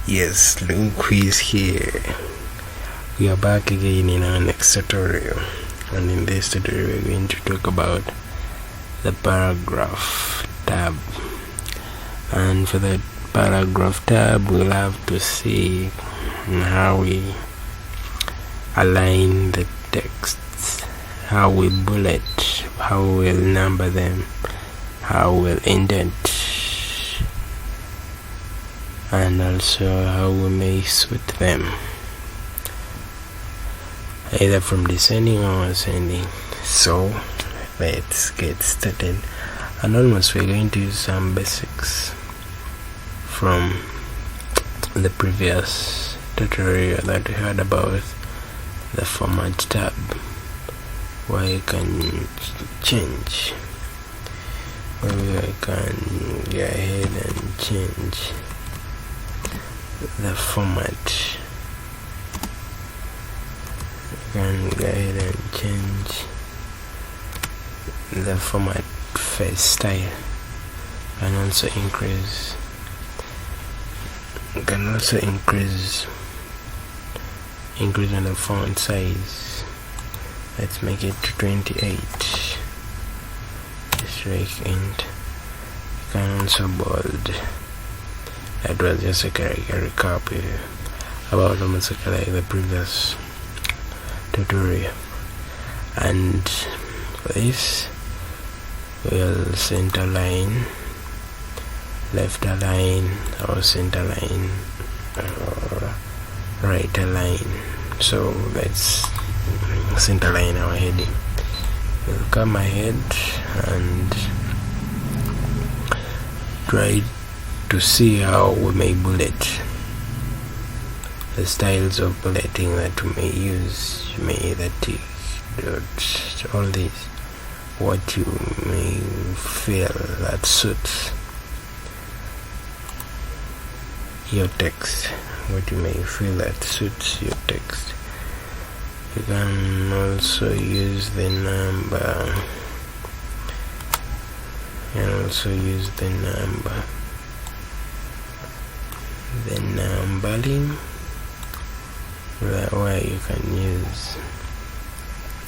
Yes, Luke is here. We are back again in our next tutorial, and in this tutorial we're going to talk about the paragraph tab. And for the paragraph tab, we'll have to see how we align the texts, how we bullet, how we'll number them, how we'll indent, and also how we may sort them, either from descending or ascending. So let's get started. And almost we're going to use some basics from the previous tutorial that we had about the format tab, where you can change, where we can go ahead and change the format. You can go ahead and change the format face style, and also increase. You can also increase on the font size. Let's make it to 28. Just right, and you can also bold. That was just a recap about almost like the previous tutorial. And for this, we'll center line, left align, or center line, or right align. So let's center line our heading. We'll come ahead and try to see how we may bullet, the styles of bulleting that we may use. You may either tick, dot, all these, what you may feel that suits your text, what you may feel that suits your text. You can also use the number, the numbering, where you can use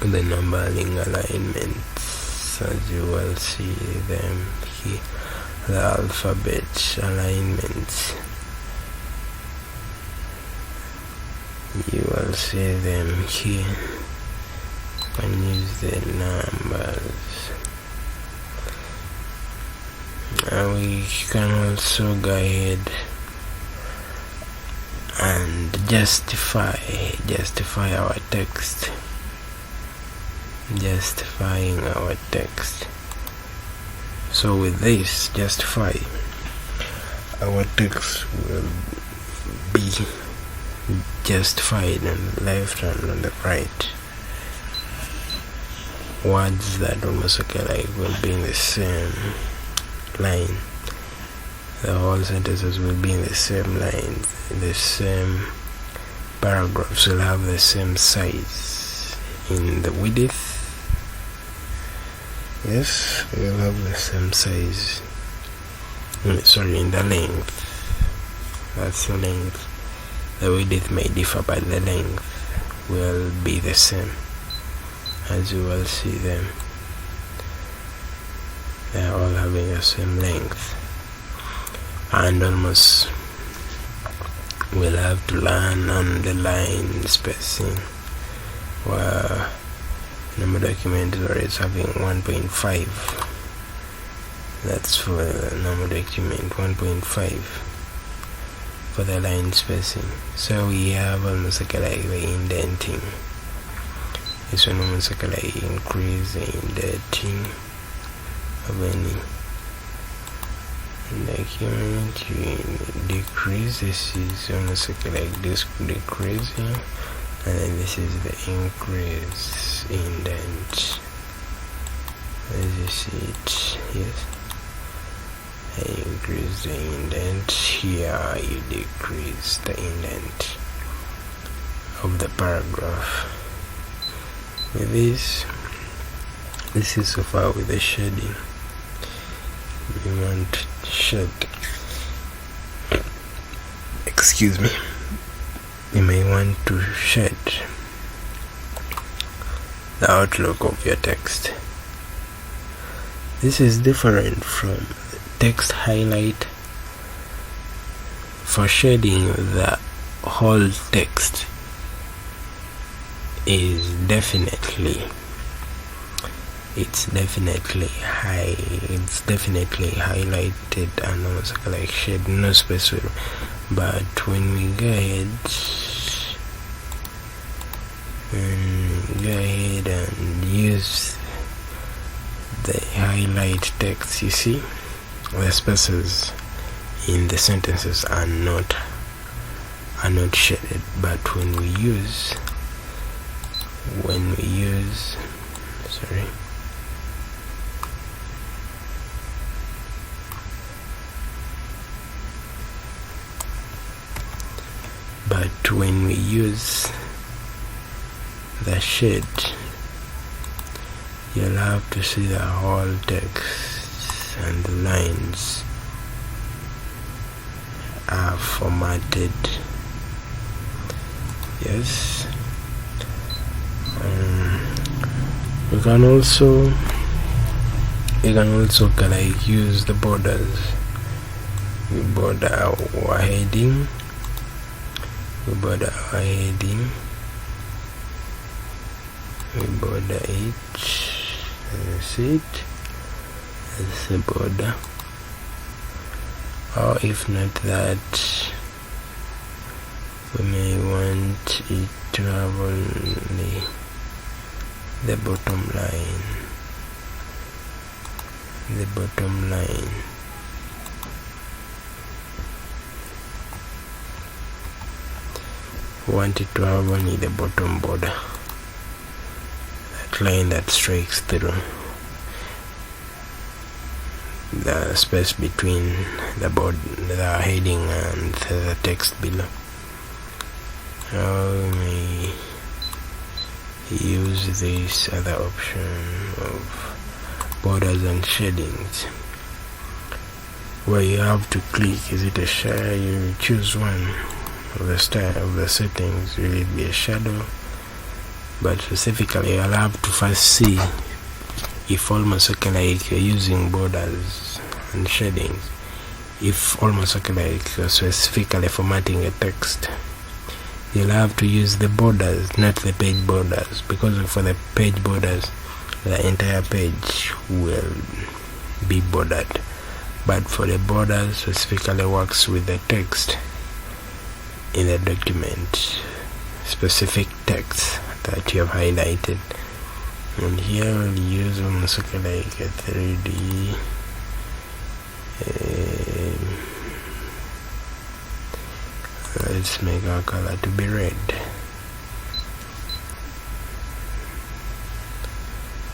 the numbering alignments, as you will see them here, the alphabet alignments. You will see them here. You can use the numbers. And we can also go ahead and justify our text. Justifying our text. So with this justify, our text will be justified on the left and on the right. Words that almost like will be in the same line. The whole sentences will be in the same line. The same paragraphs will have the same size in the width. Yes, we will have the same size. In the length. That's the length. The width may differ, but the length will be the same, as you will see them. They are all having the same length. And almost we'll have to learn on the line spacing, where number document is always having 1.5. That's for the number document, 1.5 for the line spacing. So we have almost like the indenting. This one almost like increase the indenting of any document. You decrease. This is almost like this decreasing, and then this is the increase indent. As you see it, yes. I increase the indent. Here you decrease the indent of the paragraph. With this is so far with the shading. We want shed excuse me, you may want to shed the outlook of your text. This is different from text highlight. For shading the whole text is definitely highlighted and also like shade, no specific. But when we go ahead and use the highlight text, you see the spaces in the sentences are not shaded. But when we use the shade, you'll have to see the whole text and the lines are formatted. Yes. You can also like use the borders. We border our heading. We border it. That's it. That's the border. Or if not that, we may want it to have only the bottom line. We want it to have only the bottom border, that line that strikes through the space between the heading and the text below. Now we may use this other option of borders and shadings, where you have to click, is it a shadow? You choose one of the style of the settings. Will it be a shadow? But specifically I'll have to first see if almost okay like you're using borders and shadings. If almost okay like you're specifically formatting a text, you'll have to use the borders, not the page borders, because for the page borders the entire page will be bordered. But for the borders, specifically works with the text in the document, specific text that you have highlighted. And here we'll use almost like a 3D let's make our color to be red.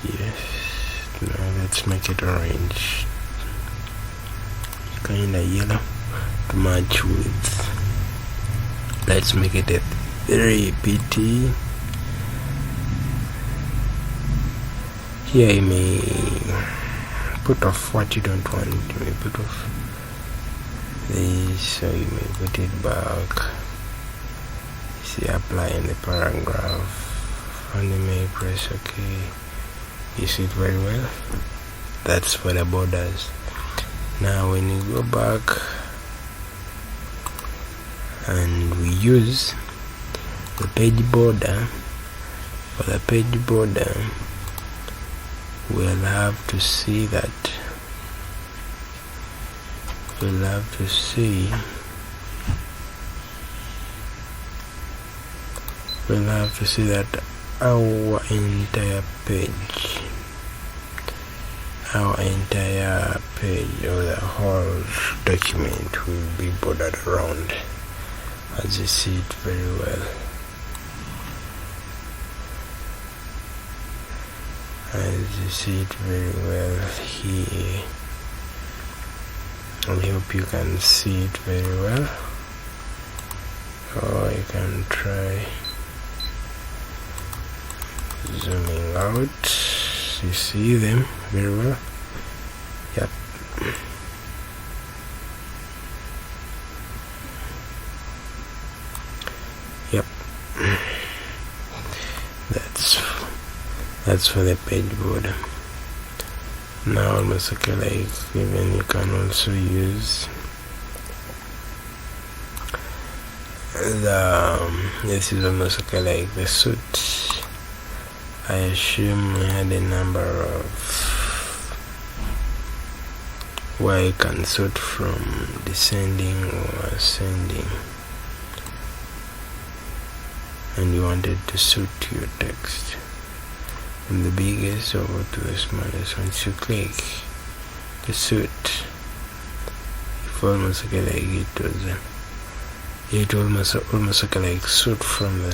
Yes, now let's make it orange, kinda yellow to match with. Let's make it a 3pt. Here you may put off what you don't want. You may put off this, so you may put it back. See, apply in the paragraph, and you may press OK. You see it very well. That's for the borders. Now when you go back and we use the page border, for the page border we'll have to see that our entire page or the whole document will be bordered around, as you see it very well. Here. I hope you can see it very well. Or you can try zooming out. You see them very well. Yep. that's for the pegboard. Now almost okay, like even you can also use this is almost okay, like the suit. I assume we had a number of where you can sort from descending or ascending, and you wanted to suit your text from the biggest over to the smallest. Once you click the suit, if almost okay, like it almost okay, like suit from the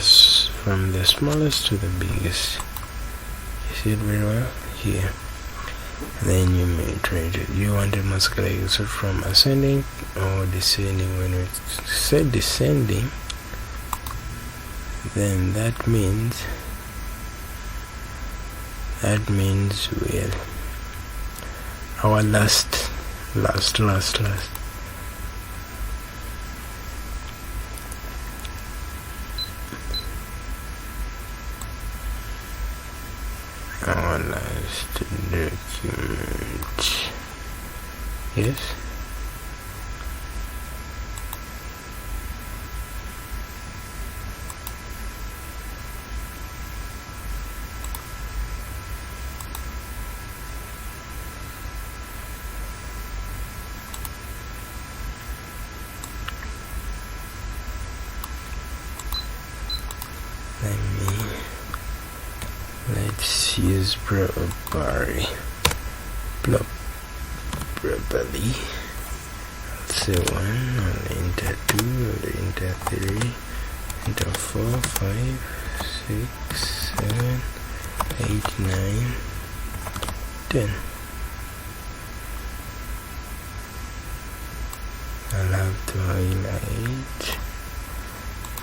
smallest to the biggest. You see it very well here. And then you may try to, you want it most like suit from ascending or descending. When we say descending, then that means we're our last document. Yes. Let's use properly. Let's say 1, I'll enter 2, I'll enter 3, enter 4, 5, 6, 7, 8, 9, 10. I'll have to highlight,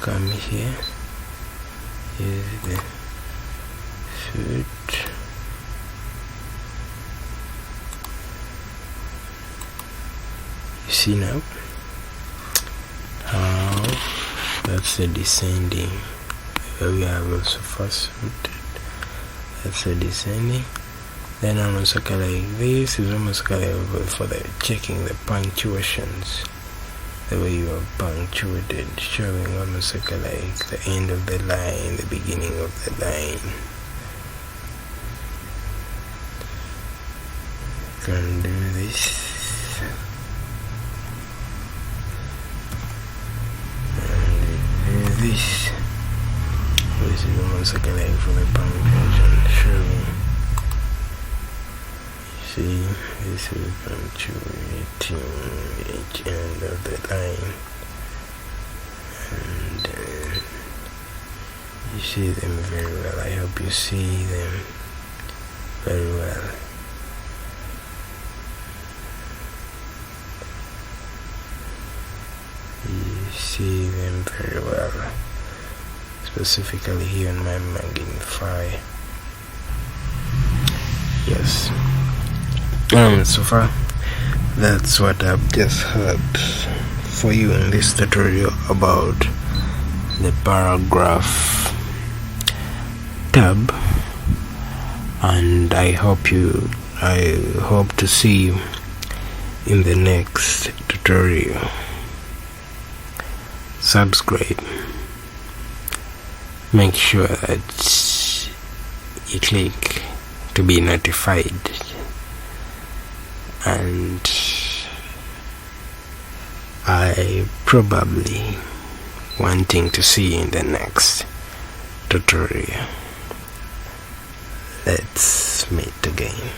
come here, use the suit. You see now how that's the descending, where we have also first suited. That's the descending. Then almost like this is almost like for the checking the punctuations, the way you are punctuated, showing almost like the end of the line, the beginning of the line. Can do this. And do this. This is almost like for the punctuation, showing. See, this is punctuating each end of the line, and you see them very well. I hope you see them very well. You see them very well, specifically here on my magnifier. Yes. So far, that's what I've just heard for you in this tutorial about the paragraph tab, and I hope to see you in the next tutorial. Subscribe. Make sure that you click to be notified, and I probably wanting to see you in the next tutorial. Let's meet again.